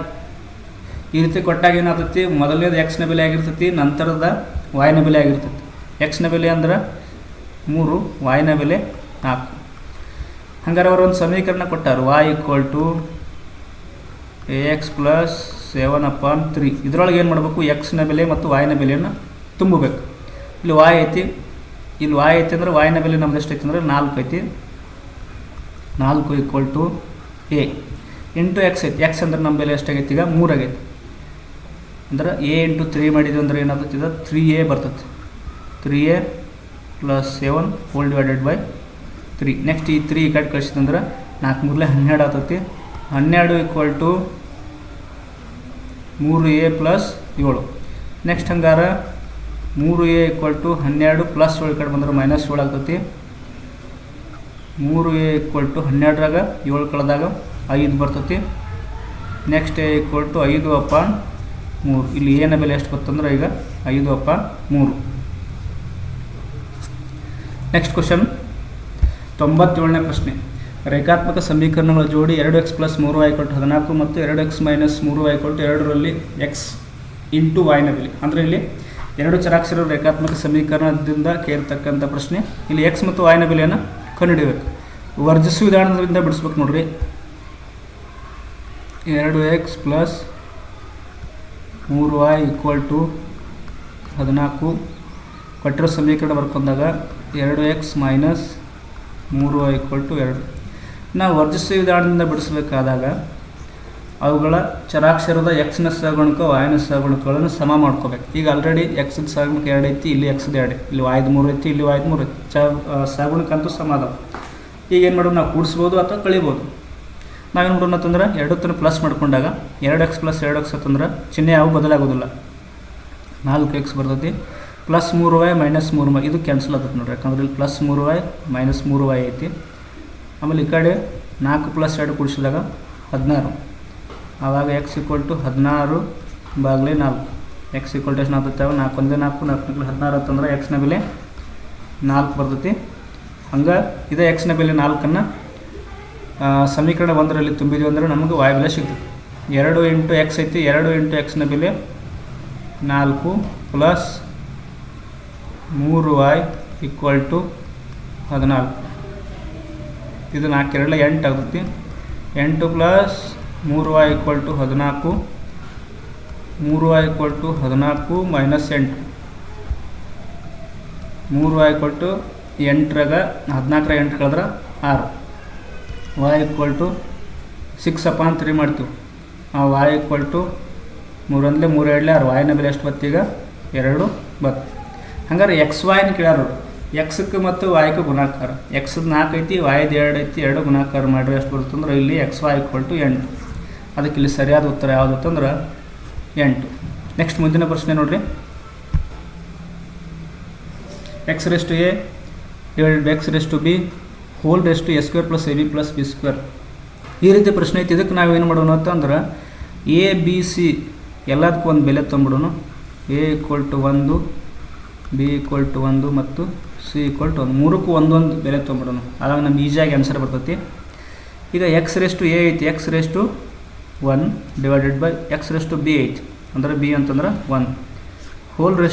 ಈ ರೀತಿ ಕೊಟ್ಟಾಗ ಏನಾಗ್ತೈತಿ? ಮೊದಲನೇದು x ನ ಬೆಲೆ ಆಗಿರ್ತೈತಿ, ನಂತರದ y ನ ಬೆಲೆ ಆಗಿರ್ತೈತಿ. x ನ ಬೆಲೆ ಅಂದ್ರೆ 3, y ನ ಬೆಲೆ 4. ಹಂಗಾರೆ ಅವರು ಒಂದು ಸಮೀಕರಣ ಕೊಟ್ಟಾರು, y = ax + 7/3. ಇದರೊಳಗೆ ಏನು ಮಾಡಬೇಕು? x ನ ಬೆಲೆ ಮತ್ತು y ನ ಬೆಲೆಯನ್ನು ತುಂಬಬೇಕು. ಇಲ್ಲಿ y ಐತಿ, ಇಲ್ಲಿ y ಐತಿ ಅಂದ್ರೆ y ನ ಬೆಲೆ ನಮ್ದು ಎಷ್ಟು ಐತಿ ಅಂದ್ರೆ 4 ಐತಿ. 4 = a ಇಂಟು x ಐತಿ. x ಅಂದ್ರೆ ನಮ್ಮ ಬೆಲೆ ಎಷ್ಟಾಗೈತಿ? ಈಗ 3 ಆಗೈತಿ. ಅಂದ್ರೆ a × 3 ಮಾಡಿದ್ವಿ ಅಂದ್ರೆ ಏನಾಗ್ತೈತಿ? 3a ಬರ್ತೈತಿ. 3a + 7 / 3. ನೆಕ್ಸ್ಟ್ ಈ 3 ಈ ಕಡೆ ಕಳಿಸಿದಂದ್ರೆ 4 × 3 = 12 ಆಗ್ತೈತಿ. 12 = 3a + 7. ನೆಕ್ಸ್ಟ್ ಹಂಗಾರೆ 3a = 12 + 7 ಕಡೆ ಬಂದ್ರೆ -7 ಆಗ್ತೈತಿ. 3a = 12ರಾಗ 7 ಕಳೆದಾಗ 5 ಬರ್ತೈತಿ. Next A equal to 5/3. ಇಲ್ಲಿ ಏನ ಬೆಲೆ ಎಷ್ಟು ಬರ್ತಂದ್ರೆ ಈಗ 5/3. ನೆಕ್ಸ್ಟ್ ಕ್ವಶನ್ 97ನೇ ಪ್ರಶ್ನೆ. ರೇಖಾತ್ಮಕ ಸಮೀಕರಣಗಳ ಜೋಡಿ 2x + 3y = 14 ಮತ್ತು 2x - 3y = 2 ರಲ್ಲಿ x ಇಂಟು y ನ ಬೆಲೆ. ಅಂದರೆ ಇಲ್ಲಿ ಎರಡು ಚರಾಕ್ಷರ ರೇಖಾತ್ಮಕ ಸಮೀಕರಣದಿಂದ ಕೇಳ್ತಕ್ಕಂಥ ಪ್ರಶ್ನೆ. ಇಲ್ಲಿ x ಮತ್ತು y ನ ಬೆಲೆಯನ್ನು ಕಂಡುಹಿಡಿಯಬೇಕು. ವರ್ಜಿಸುವ ವಿಧಾನದಿಂದ ಬಿಡಿಸ್ಬೇಕು ನೋಡ್ರಿ. 2x + 3y = 14 ಕೊಟ್ಟಿರೋ ಸಮೀಕರಣ ಬರ್ಕೊಂಡಾಗ 2x - 3y = 2. ನಾವು ವರ್ಜಿಸುವ ವಿಧಾನದಿಂದ ಬಿಡಿಸಬೇಕಾದಾಗ ಅವುಗಳ ಚರಾಕ್ಷರದ ಎಕ್ಸ್ನ ಸಹಗುಣಕ y ನ ಸಹಗುಣಕಗಳನ್ನು ಸಮ ಮಾಡ್ಕೋಬೇಕು. ಈಗ ಆಲ್ರೆಡಿ ಎಕ್ಸ್ ಸಹಗುಣಕ 2 ಐತಿ, ಇಲ್ಲಿ ಎಕ್ಸ್ 2, ಇಲ್ಲಿ y 3 ಐತಿ, ಇಲ್ಲಿ y 3 ಐತಿ. ಸಹಗುಣಕ ಅಂತೂ ಸಮ ಅದಾವ. ಈಗ ಏನು ಮಾಡೋದು, ನಾವು ಕೂಡಿಸ್ಬೋದು ಅಥವಾ ಕಳಿಬೋದು. ನಾವೇನು ಮಾಡೋಣ ಅಂತಂದ್ರೆ 2 ಪ್ಲಸ್ ಮಾಡ್ಕೊಂಡಾಗ 2x + 2x ಅಂತಂದ್ರೆ ಚಿಹ್ನೆ ಯಾವ ಬದಲಾಗೋದಿಲ್ಲ, 4x ಬರ್ತೈತಿ. +3y - 3y ಇದು ಕ್ಯಾನ್ಸಲ್ ಆಗ್ತದೆ ನೋಡ್ರಿ. ಯಾಕಂದ್ರೆ ಇಲ್ಲಿ +3y - 3y ಐತಿ. ಆಮೇಲೆ ಈ ಕಡೆ 4 + 2 ಕೂಡಿಸಿದಾಗ 16. ಆವಾಗ x = 16/4. x = ಎಷ್ಟು ಆಗ್ತೈತೆ? 4 × 1 = 4, 4 × 16 ಅಂತಂದ್ರೆ x ನ ಬೆಲೆ 4 ಬರ್ತೈತಿ. ಹಂಗೆ ಇದೇ x ನ ಬೆಲೆ 4ಅನ್ನು ಸಮೀಕರಣ 1ರಲ್ಲಿ ತುಂಬಿದ್ವಿ ಅಂದ್ರೆ ನಮಗೆ y ಬೆಲೆ ಸಿಗ್ತದೆ. 2 × x ಐತಿ, 2 × x ನ ಬೆಲೆ 4 + 3y = 14. ಇದು 4 2 8 ಆಗುತ್ತೆ. 8 + 3y = 14. 3y = 14 - 8. 3y = 8ರಾಗ 14 8 ಕಳೆದ್ರೆ 6. y = 6/3 ಮಾಡ್ತೀವಿ. y = 3 1 3 2 6. y ನ ಬೆಲೆ ಎಷ್ಟು ಬತ್ತೀಗ 2 ಬತ್ತು. ಹಂಗಾರೆ ಎಕ್ಸ್ ವೈನ ಕೇಳ್ಯಾರ. ಎಕ್ಸ್ಗೆ ಮತ್ತು ವಾಯ್ಗೆ ಗುಣಾಕಾರ. ಎಕ್ಸ್ದು 4 ಐತಿ, ವಾಯ್ದು 2 ಐತಿ, 2 ಗುಣಾಕಾರ ಮಾಡಿದ್ರೆ ಎಷ್ಟು ಬರುತ್ತಂದ್ರೆ ಇಲ್ಲಿ xy = 8. ಅದಕ್ಕೆ ಇಲ್ಲಿ ಸರಿಯಾದ ಉತ್ತರ ಯಾವುದು ಅಂತಂದ್ರೆ 8. ನೆಕ್ಸ್ಟ್ ಮುಂದಿನ ಪ್ರಶ್ನೆ ನೋಡ್ರಿ. x⁴a / x⁴b hole * a² + ab + b². ಈ ರೀತಿ ಪ್ರಶ್ನೆ ಐತಿ. ಇದಕ್ಕೆ ನಾವೇನು ಮಾಡೋಣ ಅಂತಂದ್ರೆ a b c ಎಲ್ಲದಕ್ಕೂ ಒಂದು ಬೆಲೆ ತೊಗೊಂಬಿಡೋಣ. a = 1, b = 1 ಮತ್ತು c = 1. ಮೂರಕ್ಕೂ ಒಂದೊಂದು ಬೆಲೆ ತೊಗೊಂಬಿಡೋಣ. ಆವಾಗ ನಮ್ಗೆ ಈಸಿಯಾಗಿ ಆನ್ಸರ್ ಬರ್ತೈತಿ. ಈಗ x⁴a ಐತಿ, x⁴1 / x⁴b ಐತಿ, ಅಂದ್ರೆ b ಅಂತಂದ್ರೆ 1 hole * a² +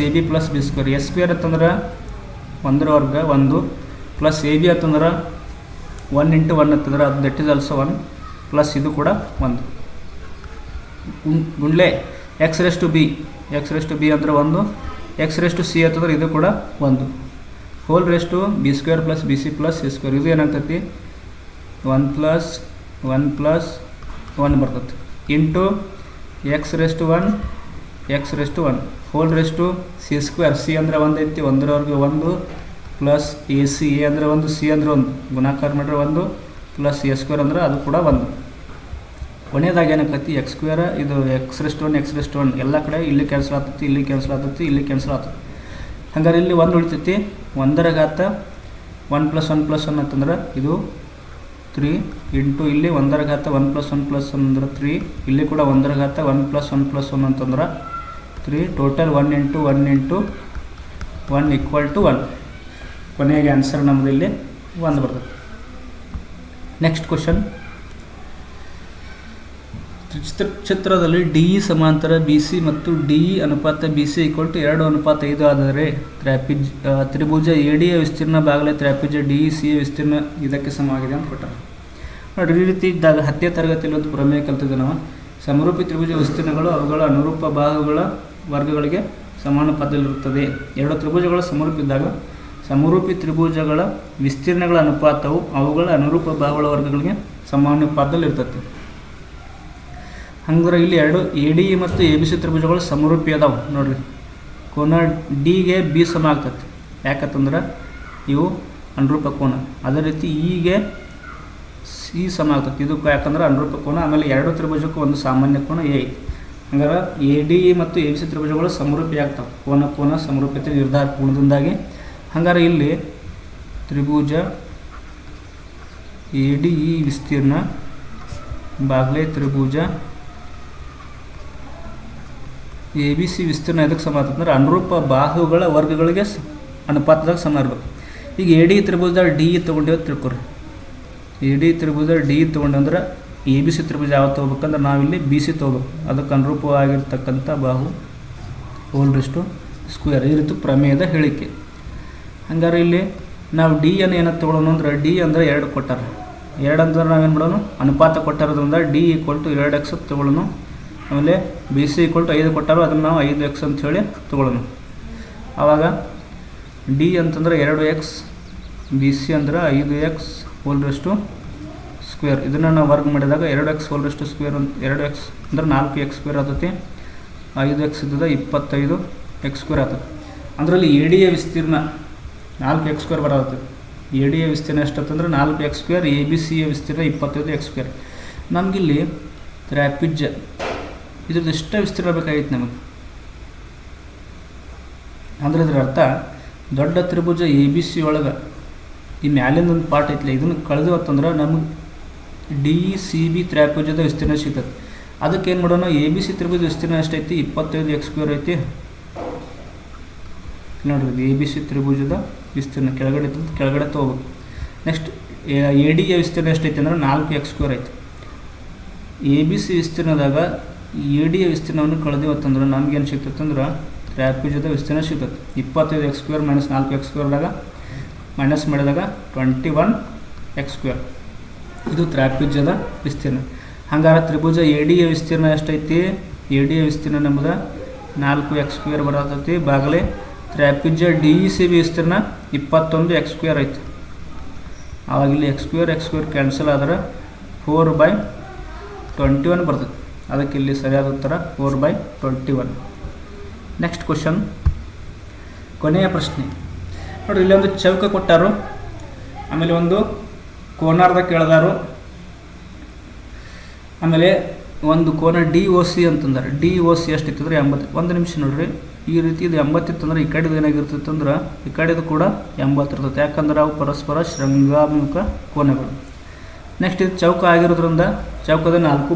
ab + b². a² ಅಂತಂದ್ರೆ 1 ರ ವರ್ಗ 1 ಪ್ಲಸ್ ab ಅಂತಂದ್ರೆ 1 × 1 ಅಂತಂದ್ರೆ ಅದು ದಟ್ ಈಸ್ ಆಲ್ಸೋ 1 ಪ್ಲಸ್ ಇದು ಕೂಡ 1 ಗುಂಡ್ಲೆ x⁴b ಅಂದರೆ 1, x⁴c ಅಂತಂದ್ರೆ ಇದು ಕೂಡ 1 ಹೋಲ್ * b² + bc + c². ಇದು ಏನಾಗ್ತೈತಿ 1 + 1 ಬರ್ತೈತಿ into x⁴1 hole * c². c ಅಂದರೆ 1 ಐತಿ, 1 ರ ವರ್ಗ 1 ಪ್ಲಸ್ ac a ಅಂದರೆ 1, c ಅಂದರೆ 1 ಗುಣಾಕಾರ ಮಾಡಿದ್ರೆ 1 ಪ್ಲಸ್ a² ಅಂದ್ರೆ ಅದು ಕೂಡ 1. ಕೊನೆಯದಾಗಿ ಏನಾಗ್ತೈತಿ x² ಇದು x⁴1 ಎಲ್ಲ ಕಡೆ ಇಲ್ಲಿ ಕ್ಯಾನ್ಸಲ್ ಆಗ್ತೈತಿ, ಇಲ್ಲಿ ಕ್ಯಾನ್ಸಲ್ ಆಗ್ತೈತಿ, ಇಲ್ಲಿ ಕ್ಯಾನ್ಸಲ್ ಆಗ್ತೈತಿ. ಹಂಗಾರೆ ಇಲ್ಲಿ 1 ಉಳಿತೈತಿ. 1 ರ ಘಾತ 1 + 1 + 1 ಅಂತಂದ್ರೆ ಇದು 3 ಇಂಟು ಇಲ್ಲಿ 1 ರ ಘಾತ 1 + 1 + 1 ಅಂದ್ರೆ 3, ಇಲ್ಲಿ ಕೂಡ 1 ರ ಘಾತ 1 + 1 + 1 ಅಂತಂದ್ರೆ 3. ಟೋಟಲ್ 1 × 1 × 1 = 1. ಕೊನೆಗೆ ಆನ್ಸರ್ ನಮ್ಮದು ಇಲ್ಲಿ 1 ಬರ್ತದೆ. Next question. ಚಿತ್ರದಲ್ಲಿ DE ಸಮಾಂತರ BC ಮತ್ತು DE ಅನುಪಾತ BC = 2:5 ಆದರೆ ತ್ರಿಭುಜ ADಯ ವಿಸ್ತೀರ್ಣ ಭಾಗಲೇ ತ್ರಿಭುಜ DECಯ ವಿಸ್ತೀರ್ಣ ಇದಕ್ಕೆ ಸಮವಾಗಿದೆ ಅಂತ ಕೊಟ್ಟಾರೆ. ನೋಡಿ, ಈ ರೀತಿ ಇದ್ದಾಗ 10ನೇ ತರಗತಿಯಲ್ಲಿ ಒಂದು ಪ್ರಮೇಯ ಕಲ್ತಿದ್ದೆ ನಾವು. ಸಮರೂಪಿ ತ್ರಿಭುಜ ವಿಸ್ತೀರ್ಣಗಳು ಅವುಗಳ ಅನುರೂಪ ಭಾಗಗಳ ವರ್ಗಗಳಿಗೆ ಸಮಾನುಪಾತದಲ್ಲಿರುತ್ತದೆ. ಎರಡು ತ್ರಿಭುಜಗಳ ಸಮರೂಪಿದ್ದಾಗ ಸಮರೂಪಿ ತ್ರಿಭುಜಗಳ ವಿಸ್ತೀರ್ಣಗಳ ಅನುಪಾತವು ಅವುಗಳ ಅನುರೂಪ ಭಾಗಗಳ ವರ್ಗಗಳಿಗೆ ಸಮಾನುಪಾತದಲ್ಲಿರ್ತದೆ. ಹಂಗಾರೆ ಇಲ್ಲಿ ಎರಡು ADE ಮತ್ತು ABC ತ್ರಿಭುಜಗಳು ಸಮರೂಪಿ ಅದಾವೆ ನೋಡ್ರಿ. ಕೋನ ಡಿಗೆ ಬಿ ಸಮ ಆಗ್ತದೆ, ಯಾಕಂತಂದ್ರೆ ಇವು ಅನುರೂಪ ಕೋನ. ಅದೇ ರೀತಿ ಇಗೆ ಸಿ ಸಮ ಆಗ್ತದೆ, ಇದು ಯಾಕಂದ್ರೆ ಅನುರೂಪ ಕೋನ. ಆಮೇಲೆ ಎರಡು ತ್ರಿಭುಜಕ್ಕೂ ಒಂದು ಸಾಮಾನ್ಯ ಕೋನ ಎ ಐತಿ. ಹಂಗಾರೆ ADE ಮತ್ತು ABC ತ್ರಿಭುಜಗಳು ಸಮರೂಪಿ ಆಗ್ತವೆ ಕೋನ ಸಮರೂಪತೆ ನಿರ್ಧಾರ ಕೋನದಿಂದಾಗಿ. ಹಂಗಾರೆ ಇಲ್ಲಿ ತ್ರಿಭುಜ ADE ವಿಸ್ತೀರ್ಣ ಬಾಗ್ಲೆ ತ್ರಿಭುಜ ಎ ಬಿ ಸಿ ವಿಸ್ತೀರ್ಣ ಇದಕ್ಕೆ ಸಮ ಆಗ್ತದೆ ಅನುರೂಪ ಬಾಹುಗಳ ವರ್ಗಗಳಿಗೆ ಅನುಪಾತದಾಗ ಸಮ ಇರ್ಬೇಕು. ಈಗ ಎ ಡಿ ತ್ರಿಭುಜ ಡಿ ತೊಗೊಂಡೇವು ತಿಳ್ಕೊರಿ. ಎ ಡಿ ತ್ರಿಭುಜ ಡಿ ತೊಗೊಂಡಂದ್ರೆ ಎ ಬಿ ಸಿ ತ್ರಿಭುಜ ಯಾವತ್ತು ತೊಗೋಬೇಕಂದ್ರೆ ನಾವಿಲ್ಲಿ ಬಿ ಸಿ ತೊಗೋಬೇಕು. ಅದಕ್ಕೆ ಅನುರೂಪವಾಗಿರ್ತಕ್ಕಂಥ ಬಾಹು ಹೋಲ್ರಷ್ಟು ಸ್ಕ್ವೇರ್. ಈ ರೀತಿ ಪ್ರಮೇಯದ ಹೇಳಿಕೆ. ಹಂಗಾರೆ ಇಲ್ಲಿ ನಾವು ಡಿ ಅನ್ನು ಏನಂತ ತೊಗೊಳ್ಳೋಣ ಅಂದ್ರೆ ಡಿ ಅಂದರೆ 2 ಕೊಟ್ಟಾರ. 2 ಅಂದ್ರೆ ನಾವೇನು ಮಾಡೋಣ ಅನುಪಾತ ಕೊಟ್ಟಾರೋದ್ರಿಂದ ಡಿ ಈಕ್ವಲ್ ಟು 2x ತೊಗೊಳ್ಳೋಣ. ಆಮೇಲೆ ಬಿ ಸಿ ಈಕ್ವಲ್ ಟು 5 ಕೊಟ್ಟಾರೋ ಅದನ್ನು ನಾವು 5x ಅಂತ ಹೇಳಿ ತೊಗೊಳ್ಳೋಣ. ಆವಾಗ ಡಿ ಅಂತಂದ್ರೆ 2x, ಬಿ ಸಿ ಅಂದ್ರೆ 5x ಹೋಲ್ರಷ್ಟು ಸ್ಕ್ವೇರ್. ಇದನ್ನು ನಾವು ವರ್ಗ ಮಾಡಿದಾಗ 2x ಹೋಲ್ರಷ್ಟು ಸ್ಕ್ವೇರ್ ಅಂತ 2x ಅಂದ್ರೆ 4x ಸ್ಕ್ವೇರ್ ಆಗ್ತೈತಿ. 5x ಇದ್ದದ 25x ಸ್ಕ್ವೇರ್ ಆಗ್ತದೆ. ಅದರಲ್ಲಿ ಎ ಡಿಯ ವಿಸ್ತೀರ್ಣ 4x ಸ್ಕ್ವೇರ್ ಬರತ್ತೆ. ಎ ಡಿಯ ವಿಸ್ತೀರ್ಣ ಎಷ್ಟಂತಂದ್ರೆ 4x ಸ್ಕ್ವೇರ್, ಎ ಬಿ ಸಿಯ ವಿಸ್ತೀರ್ಣ 25x ಸ್ಕ್ವೇರ್. ನಮಗಿಲ್ಲಿ ತ್ರಾಪಿಜ್ಯ ಇದ್ರದ್ದು ಇಷ್ಟ ವಿಸ್ತೀರ್ಣ ಬೇಕಾಗಿತ್ತು ನಮಗೆ. ಅಂದರೆ ಇದರ ಅರ್ಥ ದೊಡ್ಡ ತ್ರಿಭುಜ ಎ ಬಿ ಸಿ ಒಳಗೆ ಈ ಮ್ಯಾಲಿಂದ ಒಂದು ಪಾರ್ಟ್ ಐತಿಲ್ಲ, ಇದನ್ನು ಕಳೆದವತ್ತಂದ್ರೆ ನಮಗೆ ಡಿ ಸಿ ಬಿ ತ್ರಾಪಿಜ್ಯದ ವಿಸ್ತೀರ್ಣ ಸಿಗ್ತದೆ. ಅದಕ್ಕೆ ಏನು ಮಾಡೋಣ, ಎ ಬಿ ಸಿ ತ್ರಿಭುಜ ವಿಸ್ತೀರ್ಣ ಎಷ್ಟೈತಿ 25x ಸ್ಕ್ವೇರ್ ಐತಿ ನೋಡ್ರಿ. ಎ ಬಿ ಸಿ ತ್ರಿಭುಜದ ವಿಸ್ತೀರ್ಣ ಕೆಳಗಡೆ ತೊಗೋಬೇಕು. ನೆಕ್ಸ್ಟ್ ಎ ಡಿಯ ವಿಸ್ತೀರ್ಣ ಎಷ್ಟೈತಿ ಅಂದ್ರೆ 4x ಸ್ಕ್ವೇರ್ ಐತಿ. ಎ ಬಿ ಸಿ ವಿಸ್ತೀರ್ಣದಾಗ ಎ ಡಿಯ ವಿಸ್ತೀರ್ಣವನ್ನು ಕಳೆದಿವತ್ತಂದ್ರೆ ನಮಗೇನು ಸಿಗ್ತೈತೆ ಅಂದ್ರೆ ತ್ರಾಪಿಜ್ಯದ ವಿಸ್ತೀರ್ಣ ಸಿಗ್ತದೆ. 25x square minus 4x ಸ್ಕ್ವೇರ್ದಾಗ minus ಮಾಡಿದಾಗ 21x ಸ್ಕ್ವೇರ್. ಇದು ತ್ರಾಪಿಜ್ಯದ ವಿಸ್ತೀರ್ಣ. ಹಂಗಾರೆ ತ್ರಿಭುಜ ಎ ಡಿಯ ವಿಸ್ತೀರ್ಣ ಎಷ್ಟೈತಿ, ಎ ಡಿಯ ವಿಸ್ತೀರ್ಣ ನಮ್ಮದು 4x ಸ್ಕ್ವೇರ್ ಬರತೈತಿ. ಬಾಗಲೇ ತ್ರಾಪಿಜ್ಯ ಡಿ ಸಿ ಬಿ ವಿಸ್ತೀರ್ಣ 21x ಸ್ಕ್ವೇರ್ ಐತಿ. ಆವಾಗ ಇಲ್ಲಿ x ಸ್ಕ್ವೇರ್ ಕ್ಯಾನ್ಸಲ್ ಆದರೆ 4/21 ಬರ್ತದೆ. ಅದಕ್ಕೆ ಇಲ್ಲಿ ಸರಿಯಾದ ಉತ್ತರ 4/21. ನೆಕ್ಸ್ಟ್ ಕ್ವಶನ್, ಕೊನೆಯ ಪ್ರಶ್ನೆ ನೋಡಿರಿ. ಇಲ್ಲೊಂದು ಚೌಕ ಕೊಟ್ಟಾರು, ಆಮೇಲೆ ಒಂದು ಕೋನಾರ್ದ ಕೇಳಿದಾರು, ಆಮೇಲೆ ಒಂದು ಕೋನ ಡಿ ಒ ಸಿ ಅಂತಂದ್ರೆ ಡಿ ಒ ಸಿ ಎಷ್ಟಿತ್ತಂದ್ರೆ 80. ಒಂದು ನಿಮಿಷ ನೋಡ್ರಿ, ಈ ರೀತಿ ಇದು 80 ಇತ್ತಂದ್ರೆ ಈ ಕಡೆದು ಏನಾಗಿರ್ತೈತೆ ಅಂದ್ರೆ ಈ ಕಡೆದು ಕೂಡ 80 ಇರ್ತೈತೆ. ಯಾಕಂದ್ರೆ ಅವು ಪರಸ್ಪರ ಶೃಂಗಾಭಿಮುಖ ಕೋನಗಳು. ನೆಕ್ಸ್ಟ್ ಇದು ಚೌಕ ಆಗಿರೋದ್ರಿಂದ ಚೌಕದ 4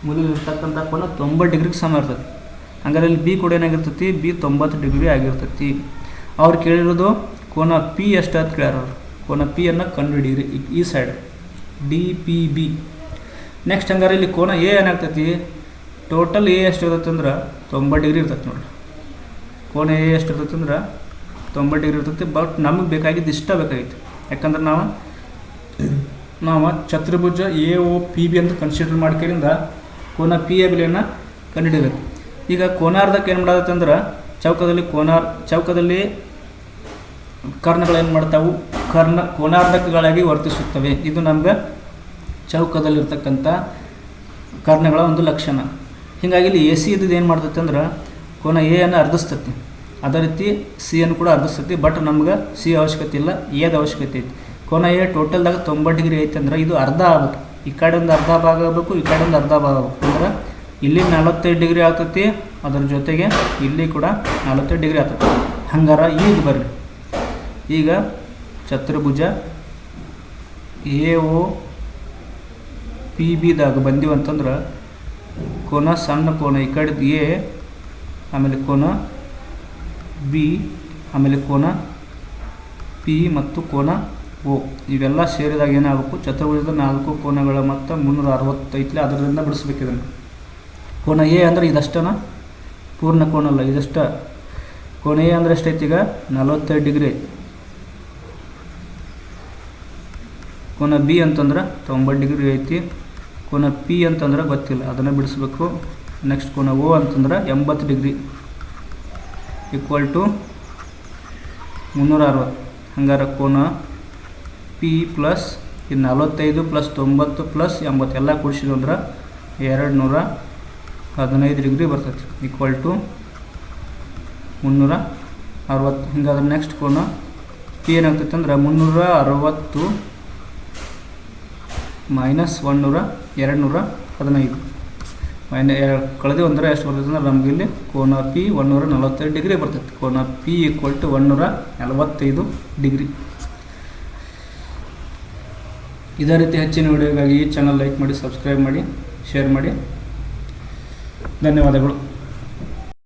ಮೂಲೆಯಲ್ಲಿರ್ತಕ್ಕಂಥ ಕೋನ 90 ಡಿಗ್ರಿಗೆ ಸಮ ಇರ್ತೈತಿ. ಹಂಗಾರೆ ಇಲ್ಲಿ ಬಿ ಕೂಡ ಏನಾಗಿರ್ತೈತಿ, ಬಿ 90 ಡಿಗ್ರಿ ಆಗಿರ್ತೈತಿ. ಅವ್ರು ಕೇಳಿರೋದು ಕೋನ ಪಿ ಎಷ್ಟು ಅಂತ ಕೇಳ್ಯಾರ. ಕೋನ ಪಿ ಅನ್ನು ಕಂಡುಹಿಡಿಯಿರಿ ಈ side D P B. Next ಹಂಗಾರೆ ಇಲ್ಲಿ ಕೋನ ಎ ಏನಾಗ್ತೈತಿ, ಟೋಟಲ್ ಎ ಎಷ್ಟು ಇರ್ತೈತೆ ಅಂದ್ರೆ 90 ಡಿಗ್ರಿ ಇರ್ತೈತೆ ನೋಡಿರಿ. ಕೋನ ಎ ಎಷ್ಟು ಇರ್ತೈತೆ ಅಂದ್ರೆ 90 ಡಿಗ್ರಿ ಇರ್ತೈತಿ. ಬಟ್ ನಮಗೆ ಬೇಕಾಗಿದ್ದು ಇಷ್ಟ ಬೇಕಾಗಿತ್ತು. ಯಾಕಂದ್ರೆ ನಾವು ಚತುರ್ಭುಜ ಎ ಒ ಪಿ ಬಿ ಅಂತ ಕನ್ಸಿಡರ್ ಮಾಡ್ಕರಿಂದ ಕೋನ ಪಿ ಎ ಬೆಲೆಯನ್ನು ಕಂಡುಹಿಡಿಯಬೇಕು. ಈಗ ಕೋನಾರ್ಧಕ್ಕೆ ಏನು ಮಾಡೋದತ್ತೆ ಅಂದ್ರೆ ಚೌಕದಲ್ಲಿ ಕರ್ಣಗಳೇನು ಮಾಡ್ತಾವು, ಕೋನಾರ್ಧಕಗಳಾಗಿ ವರ್ತಿಸುತ್ತವೆ. ಇದು ನಮ್ಗೆ ಚೌಕದಲ್ಲಿರ್ತಕ್ಕಂಥ ಕರ್ಣಗಳ ಒಂದು ಲಕ್ಷಣ. ಹೀಗಾಗಿ ಇಲ್ಲಿ ಎ ಸಿ ಇದ್ದು ಏನು ಮಾಡ್ತೈತೆ ಅಂದ್ರೆ ಕೋನ ಎ ಅನ್ನು ಅರ್ಧಿಸ್ತೈತಿ, ಅದೇ ರೀತಿ ಸಿ ಅನ್ನು ಕೂಡ ಅರ್ಧಿಸ್ತೈತಿ. ಬಟ್ ನಮ್ಗೆ ಸಿ ಅವಶ್ಯಕತೆ ಇಲ್ಲ, ಎದ ಅವಶ್ಯಕತೆ ಐತಿ. ಕೋನ ಎ ಟೋಟಲ್ದಾಗ 90 ಡಿಗ್ರಿ ಐತೆ ಅಂದ್ರೆ ಇದು ಅರ್ಧ ಆಗ್ಬೇಕು. ಈ ಕಡೆ ಒಂದು ಅರ್ಧ ಭಾಗ ಆಗಬೇಕು, ಈ ಕಡೆ ಒಂದು ಅರ್ಧ ಭಾಗ ಆಗಬೇಕು. ಅಂದ್ರೆ ಇಲ್ಲಿ 45 ಡಿಗ್ರಿ ಆಗ್ತೈತಿ, ಅದರ ಜೊತೆಗೆ ಇಲ್ಲಿ ಕೂಡ 45 ಡಿಗ್ರಿ ಆಗ್ತೈತಿ. ಹಂಗಾರ ಈಗ ಬರ್ರಿ, ಈಗ ಚತುರ್ಭುಜ ಎ ಒ ಪಿ ಬಿದಾಗ ಬಂದೀವಂತಂದ್ರೆ ಕೋನ ಸಣ್ಣ ಕೋನ ಈ ಕಡೆದು ಎ, ಆಮೇಲೆ ಕೋನ ಬಿ, ಆಮೇಲೆ ಕೋನ ಪಿ ಮತ್ತು ಕೋನ ಓ ಇವೆಲ್ಲ ಸೇರಿದಾಗ ಏನಾಗಬೇಕು, ಚತುರ್ಭುಜದ 4 ಕೋನಗಳ ಮೊತ್ತ 360 ಐತ್ಲೆ, ಅದರಿಂದ ಬಿಡಿಸ್ಬೇಕು ಇದನ್ನು. ಕೋನ ಎ ಅಂದರೆ ಇದಷ್ಟನ, ಪೂರ್ಣ ಕೋನ ಅಲ್ಲ, ಇದಷ್ಟ. ಕೋನ ಎ ಅಂದರೆ ಎಷ್ಟೈತಿ, ಈಗ 45 ಡಿಗ್ರಿ ಐತಿ. ಕೋನ ಬಿ ಅಂತಂದ್ರೆ 90 ಡಿಗ್ರಿ ಐತಿ. ಕೋನ ಪಿ ಅಂತಂದ್ರೆ ಗೊತ್ತಿಲ್ಲ, ಅದನ್ನು ಬಿಡಿಸ್ಬೇಕು. ನೆಕ್ಸ್ಟ್ ಕೋನ ಓ ಅಂತಂದ್ರೆ 80 ಡಿಗ್ರಿ ಈಕ್ವಲ್ ಟು 360. ಹಂಗಾರೆ ಕೋನ ಪಿ ಪ್ಲಸ್ ಇದು 45 ಪ್ಲಸ್ 90 ಪ್ಲಸ್ 80 ಎಲ್ಲ ಕೂಡಿಸಿದ್ವು ಅಂದ್ರೆ 215 ಡಿಗ್ರಿ ಬರ್ತೈತಿ. Equal to 360. ಹಿಂಗಾದ್ರೆ ನೆಕ್ಸ್ಟ್ ಕೋನ ಪಿ ಏನಾಗ್ತೈತೆ ಅಂದ್ರೆ 360 ಮೈನಸ್ 215 ಕಳೆದು ಅಂದರೆ ಎಷ್ಟು ಬರ್ತೈತೆ ಅಂದ್ರೆ ನಮಗೆ ಇಲ್ಲಿ ಕೋನ ಪಿ 145 ಡಿಗ್ರಿ ಬರ್ತೈತೆ. ಕೋನ ಪಿ ಈಕ್ವಲ್ ಟು 145 ಡಿಗ್ರಿ. ಇದೇ ರೀತಿ ಹೆಚ್ಚಿನ ವಿಡಿಯೋಗಾಗಿ ಈ ಚಾನಲ್ ಲೈಕ್ ಮಾಡಿ, ಸಬ್ಸ್ಕ್ರೈಬ್ ಮಾಡಿ, ಶೇರ್ ಮಾಡಿ. ಧನ್ಯವಾದಗಳು.